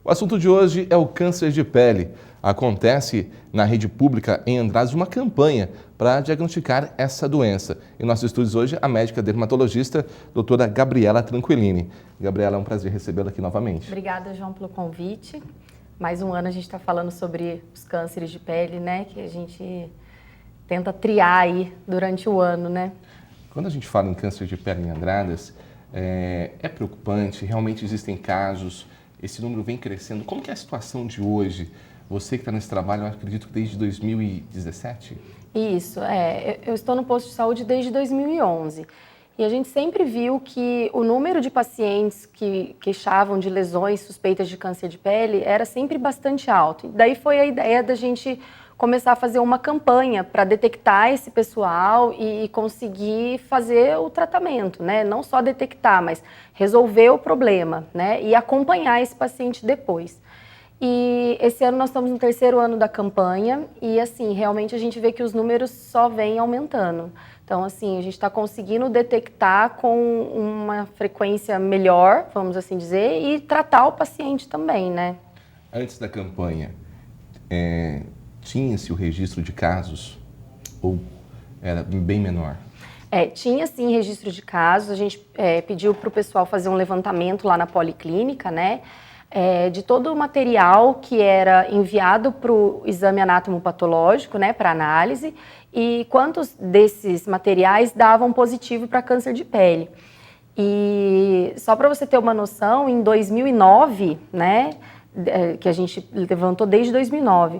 O assunto de hoje é o câncer de pele. Acontece na rede pública em Andradas uma campanha para diagnosticar essa doença. Em nossos estúdios hoje, a médica dermatologista, doutora Gabriela Tranquilini. Gabriela, é um prazer recebê-la aqui novamente. Obrigada, João, pelo convite. Mais um ano a gente está falando sobre os cânceres de pele, né? Que a gente tenta triar aí durante o ano, né? Quando a gente fala em câncer de pele em Andradas, é preocupante, realmente existem casos, esse número vem crescendo. Como que é a situação de hoje? Você que está nesse trabalho, eu acredito que desde 2017? Isso, eu estou no posto de saúde desde 2011. E a gente sempre viu que o número de pacientes que queixavam de lesões suspeitas de câncer de pele era sempre bastante alto. E daí foi a ideia da gente começar a fazer uma campanha para detectar esse pessoal e conseguir fazer o tratamento, né? Não só detectar, mas resolver o problema, né? E acompanhar esse paciente depois. E esse ano nós estamos no 3º ano da campanha e, assim, realmente a gente vê que os números só vêm aumentando. Então, assim, a gente está conseguindo detectar com uma frequência melhor, vamos assim dizer, e tratar o paciente também, né? Antes da campanha, tinha-se o registro de casos ou era bem menor? Tinha sim registro de casos, a gente pediu para o pessoal fazer um levantamento lá na policlínica, né? De todo o material que era enviado para o exame anatomopatológico, né, para análise, e quantos desses materiais davam positivo para câncer de pele. E só para você ter uma noção, em 2009, né, que a gente levantou desde 2009,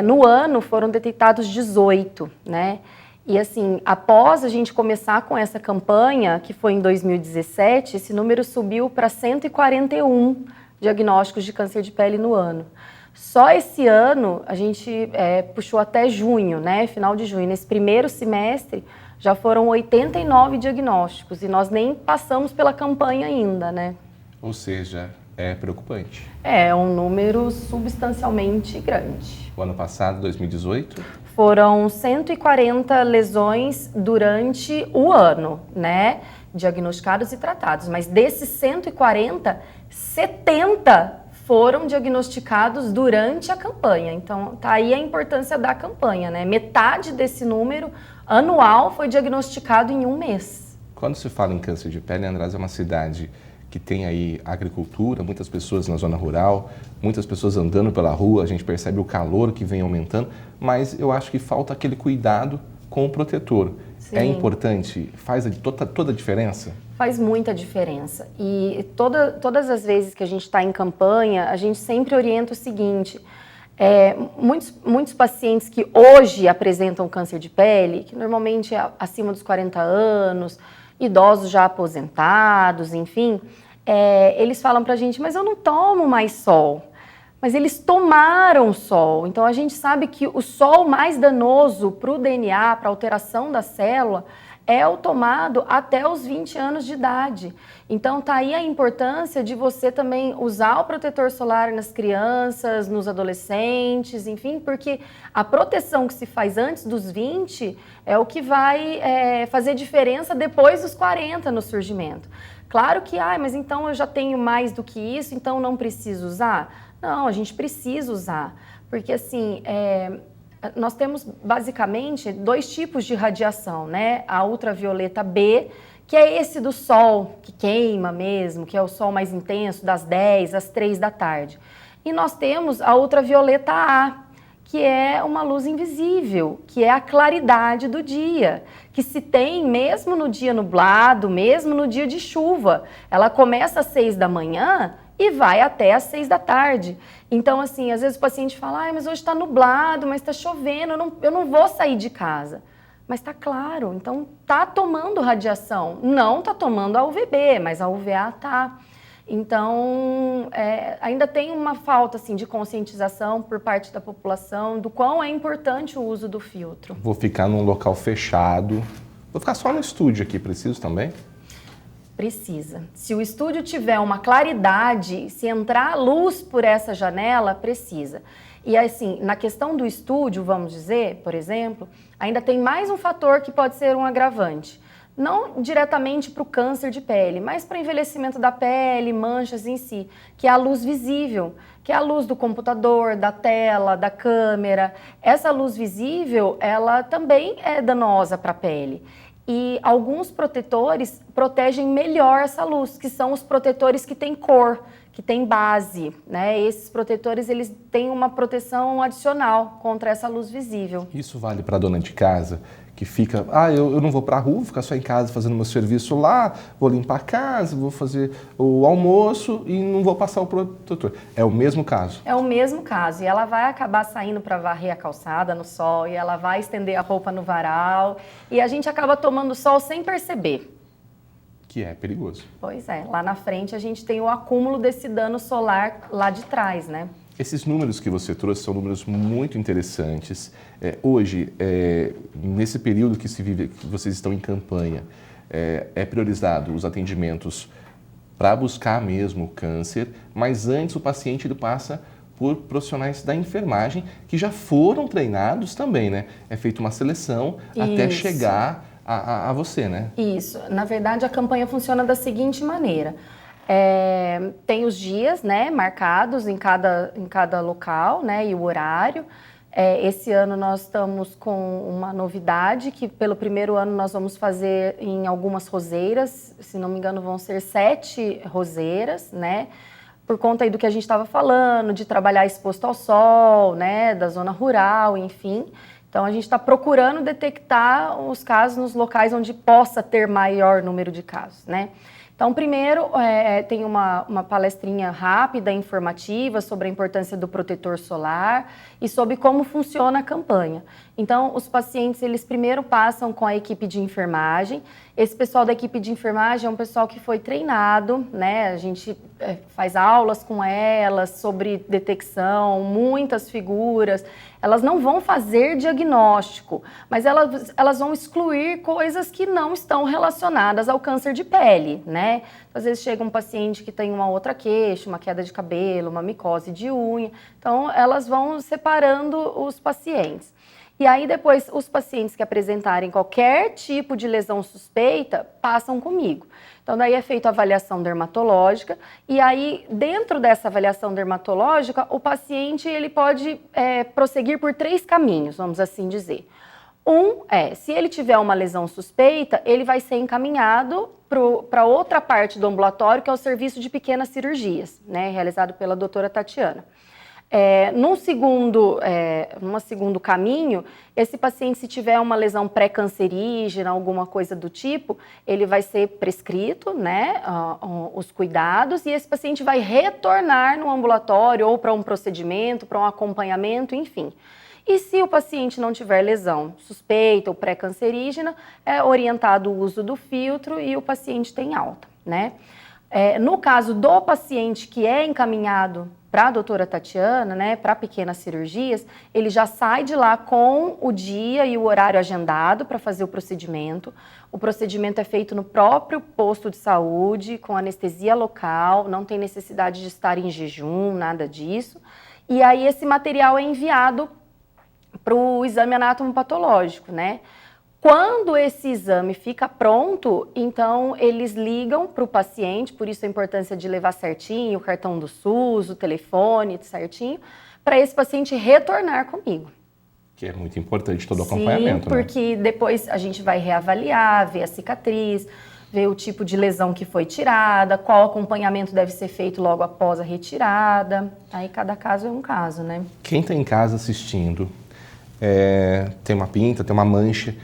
no ano foram detectados 18, né? E assim, após a gente começar com essa campanha, que foi em 2017, esse número subiu para 141 diagnósticos de câncer de pele no ano. Só esse ano a gente puxou até junho, né? Final de junho. Nesse primeiro semestre já foram 89 diagnósticos e nós nem passamos pela campanha ainda, né? Ou seja, é preocupante. É um número substancialmente grande. O ano passado, 2018? Foram 140 lesões durante o ano, né? Diagnosticados e tratados. Mas desses 140, 70 foram diagnosticados durante a campanha. Então, tá aí a importância da campanha, né? Metade desse número anual foi diagnosticado em um mês. Quando se fala em câncer de pele, Andradas é uma cidade que tem aí agricultura, muitas pessoas na zona rural, muitas pessoas andando pela rua, a gente percebe o calor que vem aumentando, mas eu acho que falta aquele cuidado com o protetor. Sim. É importante? Faz toda a diferença? Faz muita diferença. E todas as vezes que a gente está em campanha, a gente sempre orienta o seguinte: muitos pacientes que hoje apresentam câncer de pele, que normalmente é acima dos 40 anos, idosos já aposentados, enfim, eles falam pra gente, mas eu não tomo mais sol. Mas eles tomaram sol. Então a gente sabe que o sol mais danoso para o DNA, para a alteração da célula, é o tomado até os 20 anos de idade. Então tá aí a importância de você também usar o protetor solar nas crianças, nos adolescentes, enfim, porque a proteção que se faz antes dos 20 é o que vai fazer diferença depois dos 40 no surgimento. Claro que, mas então eu já tenho mais do que isso, então não preciso usar? Não, a gente precisa usar, porque assim, nós temos basicamente 2 tipos de radiação, né? A ultravioleta B, que é esse do sol, que queima mesmo, que é o sol mais intenso, das 10 às 3 da tarde. E nós temos a ultravioleta A, que é uma luz invisível, que é a claridade do dia, que se tem mesmo no dia nublado, mesmo no dia de chuva. Ela começa às 6 da manhã e vai até às 6 da tarde. Então, assim, às vezes o paciente fala, mas hoje está nublado, mas está chovendo, eu não vou sair de casa. Mas está claro, então está tomando radiação. Não está tomando a UVB, mas a UVA está. Então, ainda tem uma falta assim, de conscientização por parte da população do quão é importante o uso do filtro. Vou ficar num local fechado. Vou ficar só no estúdio aqui, preciso também? Precisa. Se o estúdio tiver uma claridade, se entrar luz por essa janela, precisa. E assim, na questão do estúdio, vamos dizer, por exemplo, ainda tem mais um fator que pode ser um agravante. não diretamente para o câncer de pele, mas para envelhecimento da pele, manchas em si, que é a luz visível, que é a luz do computador, da tela, da câmera. Essa luz visível, ela também é danosa para a pele. E alguns protetores protegem melhor essa luz, que são os protetores que têm cor, que têm base, né? Esses protetores, eles têm uma proteção adicional contra essa luz visível. Isso vale para a dona de casa que fica, eu não vou para a rua, vou ficar só em casa fazendo meu serviço lá, vou limpar a casa, vou fazer o almoço e não vou passar o protetor. É o mesmo caso? É o mesmo caso. E ela vai acabar saindo para varrer a calçada no sol, e ela vai estender a roupa no varal, e a gente acaba tomando sol sem perceber. Que é perigoso. Pois é. Lá na frente a gente tem o acúmulo desse dano solar lá de trás, né? Esses números que você trouxe são números muito interessantes. Hoje, nesse período que se vive, que vocês estão em campanha, é priorizado os atendimentos para buscar mesmo o câncer, mas antes o paciente ele passa por profissionais da enfermagem que já foram treinados também, né? É feita uma seleção até chegar a você, né? Isso. Na verdade, a campanha funciona da seguinte maneira. Tem os dias, né, marcados em cada local, né, e o horário. Esse ano nós estamos com uma novidade, que pelo primeiro ano nós vamos fazer em algumas roseiras, se não me engano vão ser 7 roseiras, né, por conta aí do que a gente estava falando, de trabalhar exposto ao sol, né, da zona rural, enfim. Então a gente está procurando detectar os casos nos locais onde possa ter maior número de casos, né. Então, primeiro, tem uma palestrinha rápida, informativa, sobre a importância do protetor solar e sobre como funciona a campanha. Então, os pacientes, eles primeiro passam com a equipe de enfermagem. Esse pessoal da equipe de enfermagem é um pessoal que foi treinado, né? A gente faz aulas com elas sobre detecção, muitas figuras. Elas não vão fazer diagnóstico, mas elas vão excluir coisas que não estão relacionadas ao câncer de pele, né? Às vezes chega um paciente que tem uma outra queixa, uma queda de cabelo, uma micose de unha. Então, elas vão separando os pacientes. E aí, depois, os pacientes que apresentarem qualquer tipo de lesão suspeita, passam comigo. Então, daí é feita a avaliação dermatológica, e aí, dentro dessa avaliação dermatológica, o paciente ele pode prosseguir por 3 caminhos, vamos assim dizer. Se ele tiver uma lesão suspeita, ele vai ser encaminhado para outra parte do ambulatório, que é o serviço de pequenas cirurgias, né, realizado pela doutora Tatiana. Num segundo caminho, esse paciente, se tiver uma lesão pré-cancerígena, alguma coisa do tipo, ele vai ser prescrito, né, os cuidados, e esse paciente vai retornar no ambulatório ou para um procedimento, para um acompanhamento, enfim. E se o paciente não tiver lesão suspeita ou pré-cancerígena, é orientado o uso do filtro e o paciente tem alta, né? No caso do paciente que é encaminhado para a doutora Tatiana, né, para pequenas cirurgias, ele já sai de lá com o dia e o horário agendado para fazer o procedimento. O procedimento é feito no próprio posto de saúde, com anestesia local, não tem necessidade de estar em jejum, nada disso. E aí esse material é enviado para o exame anatomopatológico, né? Quando esse exame fica pronto, então eles ligam para o paciente, por isso a importância de levar certinho o cartão do SUS, o telefone certinho, para esse paciente retornar comigo. Que é muito importante todo o acompanhamento, né? Sim, porque depois a gente vai reavaliar, ver a cicatriz, ver o tipo de lesão que foi tirada, qual acompanhamento deve ser feito logo após a retirada. Aí cada caso é um caso, né? Quem está em casa assistindo, tem uma pinta, tem uma mancha,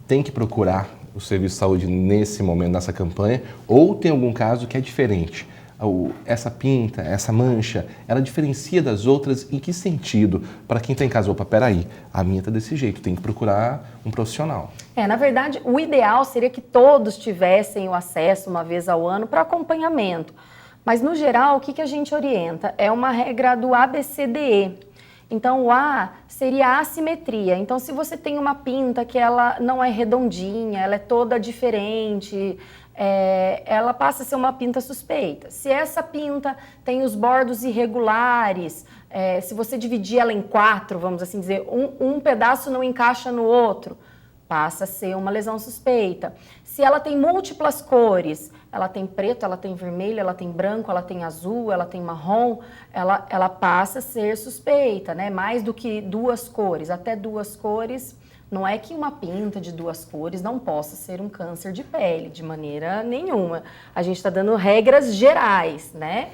tem que procurar o serviço de saúde nesse momento, nessa campanha, ou tem algum caso que é diferente? Essa pinta, essa mancha, ela diferencia das outras em que sentido? Para quem está em casa, peraí, a minha está desse jeito, tem que procurar um profissional. Na verdade, o ideal seria que todos tivessem o acesso uma vez ao ano para acompanhamento. Mas, no geral, o que a gente orienta? É uma regra do ABCDE. Então, o A seria a assimetria. Então, se você tem uma pinta que ela não é redondinha, ela é toda diferente, ela passa a ser uma pinta suspeita. Se essa pinta tem os bordos irregulares, se você dividir ela em 4, vamos assim dizer, um pedaço não encaixa no outro, passa a ser uma lesão suspeita. Se ela tem múltiplas cores, ela tem preto, ela tem vermelho, ela tem branco, ela tem azul, ela tem marrom, ela passa a ser suspeita, né? Mais do que 2 cores, até 2 cores. Não é que uma pinta de 2 cores não possa ser um câncer de pele, de maneira nenhuma. A gente está dando regras gerais, né?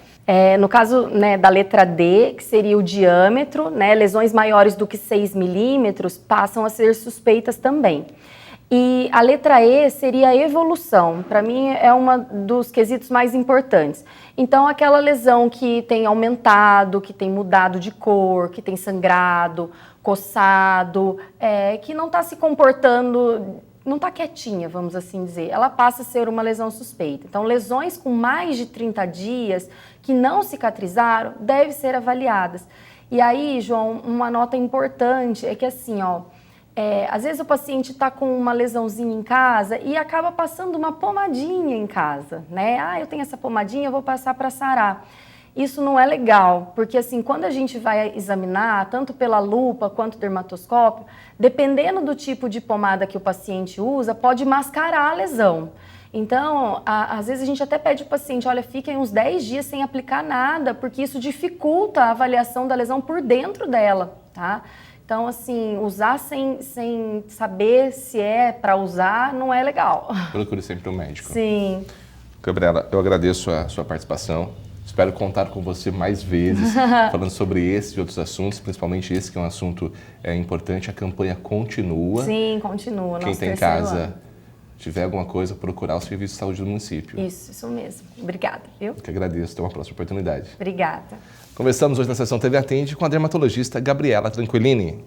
No caso, né, da letra D, que seria o diâmetro, né, lesões maiores do que 6 milímetros passam a ser suspeitas também. E a letra E seria a evolução. Para mim, é um dos quesitos mais importantes. Então, aquela lesão que tem aumentado, que tem mudado de cor, que tem sangrado, coçado, que não está se comportando, não está quietinha, vamos assim dizer, ela passa a ser uma lesão suspeita. Então, lesões com mais de 30 dias que não cicatrizaram devem ser avaliadas. E aí, João, uma nota importante é que assim, às vezes o paciente está com uma lesãozinha em casa e acaba passando uma pomadinha em casa, né? Eu tenho essa pomadinha, eu vou passar para sarar. Isso não é legal, porque assim, quando a gente vai examinar, tanto pela lupa quanto dermatoscópio, dependendo do tipo de pomada que o paciente usa, pode mascarar a lesão. Então, às vezes a gente até pede ao paciente, olha, fiquem uns 10 dias sem aplicar nada, porque isso dificulta a avaliação da lesão por dentro dela, tá? Então, assim, usar sem saber se é para usar não é legal. Procure sempre um médico. Sim. Gabriela, eu agradeço a sua participação. Espero contar com você mais vezes, falando sobre esse e outros assuntos, principalmente esse que é um assunto importante. A campanha continua. Sim, continua. Quem tem em casa, tiver alguma coisa, procurar o Serviço de Saúde do município. Isso mesmo. Obrigada, viu? Eu que agradeço. Até uma próxima oportunidade. Obrigada. Conversamos hoje na Sessão TV Atende com a dermatologista Gabriela Tranquillini.